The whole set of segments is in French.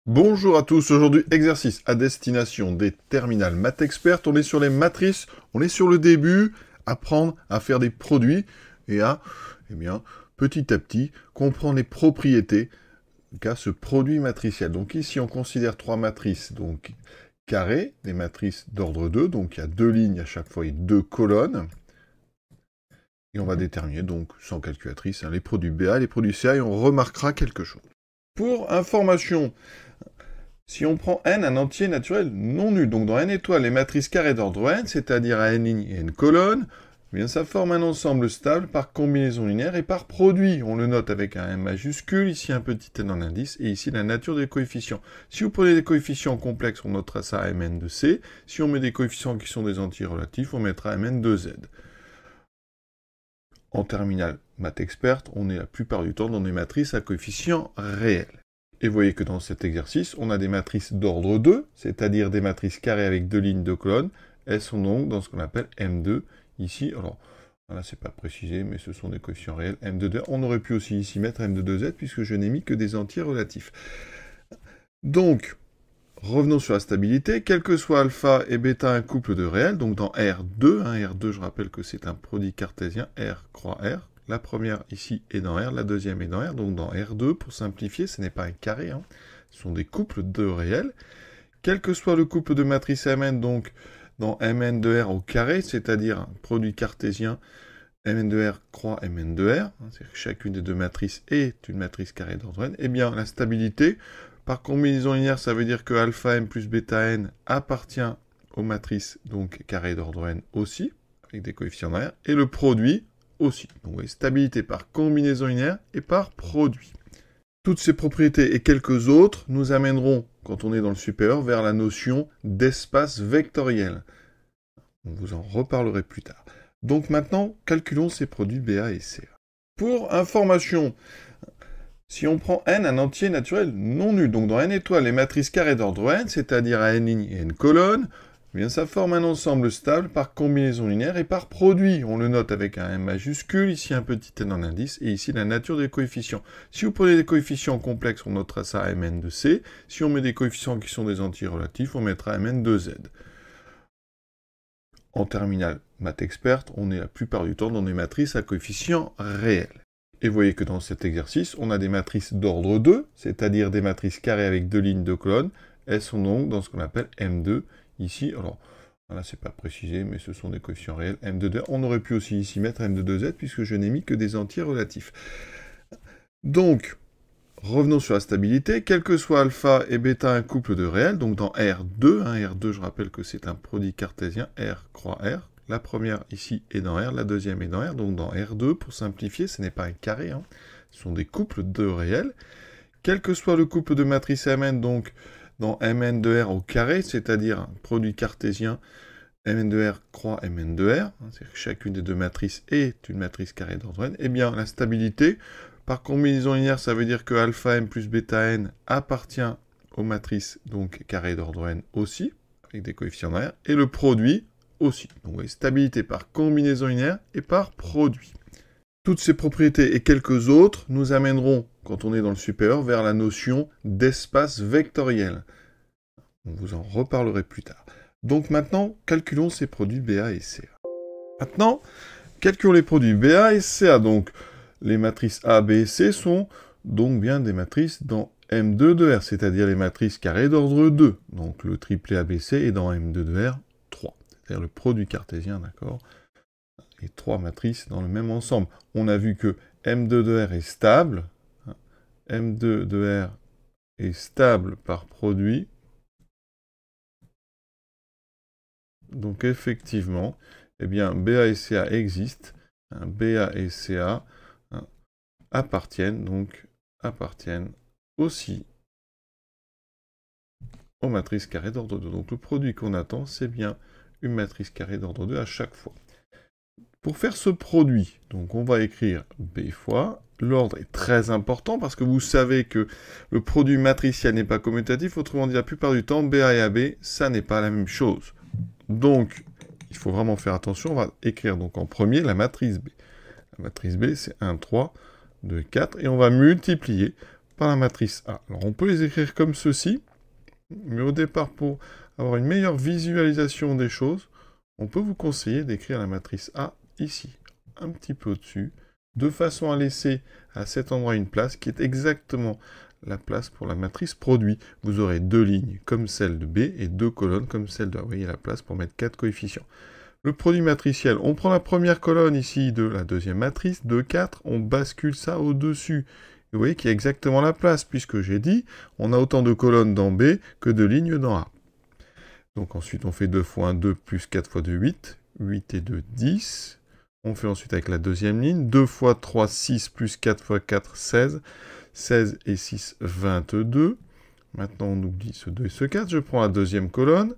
Bonjour à tous, aujourd'hui exercice à destination des terminales maths expertes. On est sur les matrices, on est sur le début, apprendre à faire des produits et à, petit à petit, comprendre les propriétés qu'a ce produit matriciel. Donc ici, on considère trois matrices, donc carrées, des matrices d'ordre 2, donc il y a deux lignes à chaque fois et deux colonnes. Et on va déterminer donc, sans calculatrice, les produits BA et les produits CA et on remarquera quelque chose. Pour information, si on prend n un entier naturel non nul, donc dans n étoiles, les matrices carrées d'ordre n, c'est-à-dire à n lignes et n colonnes, eh bien ça forme un ensemble stable par combinaison linéaire et par produit. On le note avec un m majuscule, ici un petit n en indice, et ici la nature des coefficients. Si vous prenez des coefficients complexes, on notera ça à mn de c. Si on met des coefficients qui sont des entiers relatifs, on mettra mn de z. En terminale maths experte, on est la plupart du temps dans des matrices à coefficients réels. Et vous voyez que dans cet exercice, on a des matrices d'ordre 2, c'est-à-dire des matrices carrées avec deux lignes de colonnes. Elles sont donc dans ce qu'on appelle M2 ici. Alors, là, c'est pas précisé, mais ce sont des coefficients réels. M2, on aurait pu aussi ici mettre M2 de Z, puisque je n'ai mis que des entiers relatifs. Donc, revenons sur la stabilité. Quel que soit alpha et bêta un couple de réels, donc dans R2, R2, je rappelle que c'est un produit cartésien, R croix R. La première ici est dans R, la deuxième est dans R, donc dans R2, pour simplifier, ce n'est pas un carré, ce sont des couples de réels. Quel que soit le couple de matrices Mn, donc dans Mn de R au carré, c'est-à-dire un produit cartésien, Mn de R croix Mn de R, c'est-à-dire que chacune des deux matrices est une matrice carrée d'ordre n, eh bien la stabilité, par combinaison linéaire, ça veut dire que alpha m plus bêta n appartient aux matrices donc carrées d'ordre n aussi, avec des coefficients dans R, et le produit aussi. Donc, vous voyez, stabilité par combinaison linéaire et par produit. Toutes ces propriétés et quelques autres nous amèneront, quand on est dans le supérieur, vers la notion d'espace vectoriel. On vous en reparlerai plus tard. Donc maintenant, calculons ces produits BA et CA. Pour information, si on prend n un entier naturel non nul, donc dans n étoiles, les matrices carrées d'ordre n, c'est-à-dire à n lignes et n colonnes, eh bien ça forme un ensemble stable par combinaison linéaire et par produit. On le note avec un m majuscule, ici un petit n en indice, et ici la nature des coefficients. Si vous prenez des coefficients complexes, on notera ça à mn de c. Si on met des coefficients qui sont des entiers relatifs, on mettra mn de z. En terminale maths experte, on est la plupart du temps dans des matrices à coefficients réels. Et vous voyez que dans cet exercice, on a des matrices d'ordre 2, c'est-à-dire des matrices carrées avec deux lignes de colonnes. Elles sont donc dans ce qu'on appelle M2 ici. Alors, là, c'est pas précisé, mais ce sont des coefficients réels. M2 de R. On aurait pu aussi ici mettre M2 de Z, puisque je n'ai mis que des entiers relatifs. Donc, revenons sur la stabilité. Quel que soit alpha et bêta un couple de réels, donc dans R2, R2, je rappelle que c'est un produit cartésien, R croix R. La première ici est dans R, la deuxième est dans R, donc dans R2, pour simplifier, ce n'est pas un carré, ce sont des couples de réels. Quel que soit le couple de matrices Mn, donc dans Mn de R au carré, c'est-à-dire un produit cartésien, Mn de R croix Mn de R, c'est-à-dire que chacune des deux matrices est une matrice carrée d'ordre n, eh bien la stabilité, par combinaison linéaire, ça veut dire que alpha m plus bêta n appartient aux matrices donc carrées d'ordre n aussi, avec des coefficients dans R, et le produit aussi. Donc vous voyez, stabilité par combinaison linéaire et par produit. Toutes ces propriétés et quelques autres nous amèneront, quand on est dans le supérieur, vers la notion d'espace vectoriel. On vous en reparlerai plus tard. Donc maintenant, calculons ces produits BA et CA. Maintenant, calculons les produits BA et CA. Donc, les matrices A, B et C sont donc bien des matrices dans M2 de R, c'est-à-dire les matrices carrées d'ordre 2. Donc, le triplet ABC est dans M2 de R 3. C'est-à-dire le produit cartésien, d'accord, et trois matrices dans le même ensemble. On a vu que M2 de R est stable, M2 de R est stable par produit, donc effectivement, eh bien, BA et CA existent, BA et CA appartiennent aussi aux matrices carrées d'ordre 2. Donc le produit qu'on attend, c'est bien une matrice carrée d'ordre 2 à chaque fois. Pour faire ce produit, donc on va écrire B fois. L'ordre est très important parce que vous savez que le produit matriciel n'est pas commutatif. Autrement dit, la plupart du temps, BA et AB, ça n'est pas la même chose. Donc, il faut vraiment faire attention. On va écrire donc en premier la matrice B. La matrice B, c'est 1, 3, 2, 4. Et on va multiplier par la matrice A. Alors, on peut les écrire comme ceci, mais au départ, pour avoir une meilleure visualisation des choses, on peut vous conseiller d'écrire la matrice A ici, un petit peu au-dessus, de façon à laisser à cet endroit une place qui est exactement la place pour la matrice produit. Vous aurez 2 lignes comme celle de B et 2 colonnes comme celle de A. Vous voyez la place pour mettre 4 coefficients. Le produit matriciel, on prend la première colonne ici de la deuxième matrice, 2, 4, on bascule ça au-dessus. Vous voyez qu'il y a exactement la place, puisque j'ai dit, on a autant de colonnes dans B que de lignes dans A. Donc ensuite, on fait 2 fois 1, 2, plus 4 fois 2, 8. 8 et 2, 10. On fait ensuite avec la deuxième ligne, 2 fois 3, 6, plus 4 fois 4, 16. 16 et 6, 22. Maintenant, on oublie ce 2 et ce 4. Je prends la deuxième colonne.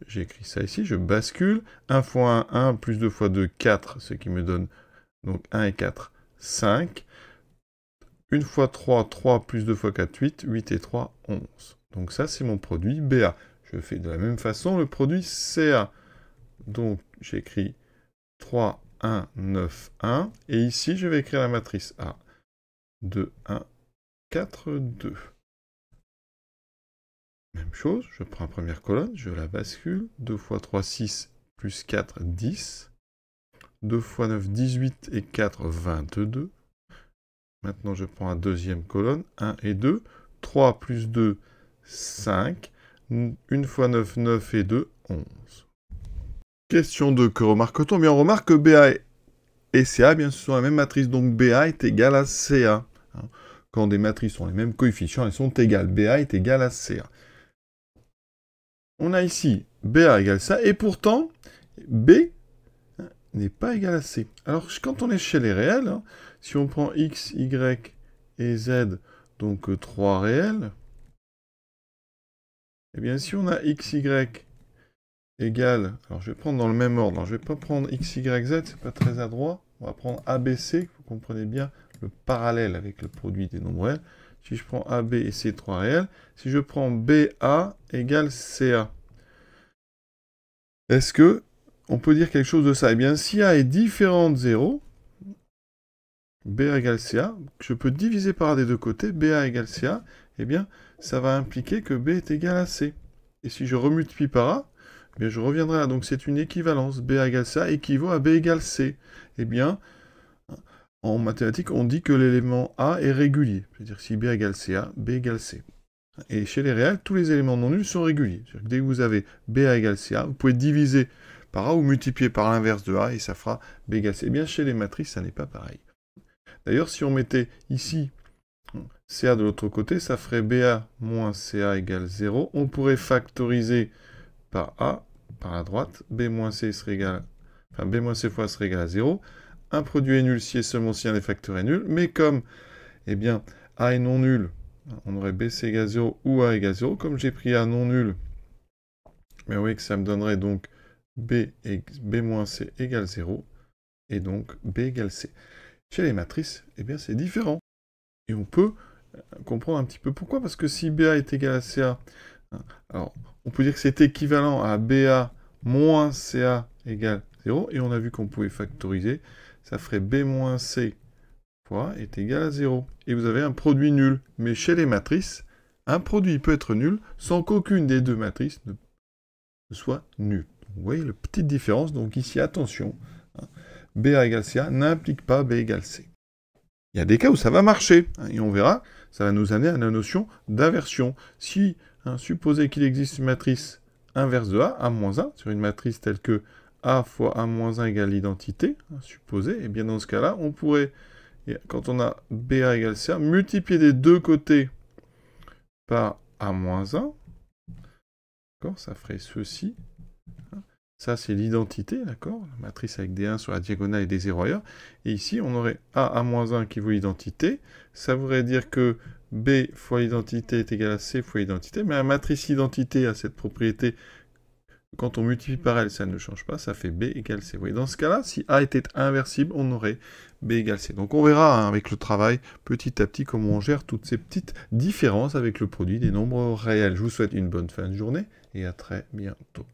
J'écris ça ici, je bascule. 1 fois 1, 1, plus 2 fois 2, 4, ce qui me donne donc 1 et 4, 5. 1 fois 3, 3 plus 2 fois 4, 8. 8 et 3, 11. Donc ça, c'est mon produit BA. Je fais de la même façon le produit CA. Donc, j'écris 3, 1, 9, 1. Et ici, je vais écrire la matrice A. 2, 1, 4, 2. Même chose, je prends la première colonne, je la bascule. 2 fois 3, 6, plus 4, 10. 2 fois 9, 18 et 4, 22. Maintenant, je prends la deuxième colonne, 1 et 2. 3 plus 2, 5. 1 fois 9, 9 et 2, 11. Question 2, que remarque-t-on? Bien, on remarque que BA et CA, bien, ce sont la même matrice, donc BA est égal à CA. Quand des matrices ont les mêmes coefficients, elles sont égales. BA est égal à CA. On a ici BA égale ça, et pourtant, B n'est pas égal à C. Alors, quand on est chez les réels, si on prend X, Y et Z, donc 3 réels, eh bien, si on a X, Y égale, alors je vais prendre dans le même ordre, je ne vais pas prendre X, Y, Z, c'est pas très adroit, on va prendre ABC, vous comprenez bien le parallèle avec le produit des nombres réels. Si je prends AB et C, 3 réels, si je prends BA égale CA, est-ce que on peut dire quelque chose de ça? Eh bien, si A est différent de 0, BA égale CA, je peux diviser par A des deux côtés, BA égale CA, eh bien, ça va impliquer que B est égal à C. Et si je remultiplie par A, eh bien, je reviendrai là. Donc, c'est une équivalence. BA égale CA équivaut à B égale C. Eh bien, en mathématiques, on dit que l'élément A est régulier. C'est-à-dire, si B égale CA, B égale C. Et chez les réels, tous les éléments non nuls sont réguliers. C'est-à-dire que dès que vous avez BA égale CA, vous pouvez diviser par A ou multiplier par l'inverse de A, et ça fera B égale C. Eh bien, chez les matrices, ça n'est pas pareil. D'ailleurs, si on mettait ici CA de l'autre côté, ça ferait BA moins CA égale 0. On pourrait factoriser par A, par la droite. B moins C serait égal, enfin B moins C fois serait égal à 0. Un produit est nul si et seulement si un des facteurs est nul. Mais comme, eh bien, A est non nul, on aurait BC égale 0 ou A égale 0. Comme j'ai pris A non nul, mais vous voyez que ça me donnerait donc B moins C égale 0. Et donc B égale C. Chez les matrices, eh bien, c'est différent. Et on peut comprendre un petit peu pourquoi. Parce que si BA est égal à CA, alors, on peut dire que c'est équivalent à BA moins CA égale 0. Et on a vu qu'on pouvait factoriser. Ça ferait B moins C fois est égal à 0. Et vous avez un produit nul. Mais chez les matrices, un produit peut être nul sans qu'aucune des deux matrices ne soit nulle. Vous voyez la petite différence. Donc ici, attention. BA égale CA n'implique pas B égale C. Il y a des cas où ça va marcher, et on verra, ça va nous amener à la notion d'inversion. Si, supposez qu'il existe une matrice inverse de A, A-1, sur une matrice telle que A fois A-1 égale l'identité, supposez, et bien dans ce cas-là, on pourrait, quand on a BA égale CA, multiplier des deux côtés par A-1, d'accord, ça ferait ceci. Ça, c'est l'identité, d'accord? La matrice avec des 1 sur la diagonale et des 0 ailleurs. Et ici, on aurait A-1 qui vaut l'identité. Ça voudrait dire que B fois l'identité est égal à C fois l'identité. Mais la matrice identité a cette propriété. Quand on multiplie par elle, ça ne change pas. Ça fait B égale C. Vous voyez, dans ce cas-là, si A était inversible, on aurait B égale C. Donc on verra avec le travail, petit à petit, comment on gère toutes ces petites différences avec le produit des nombres réels. Je vous souhaite une bonne fin de journée et à très bientôt.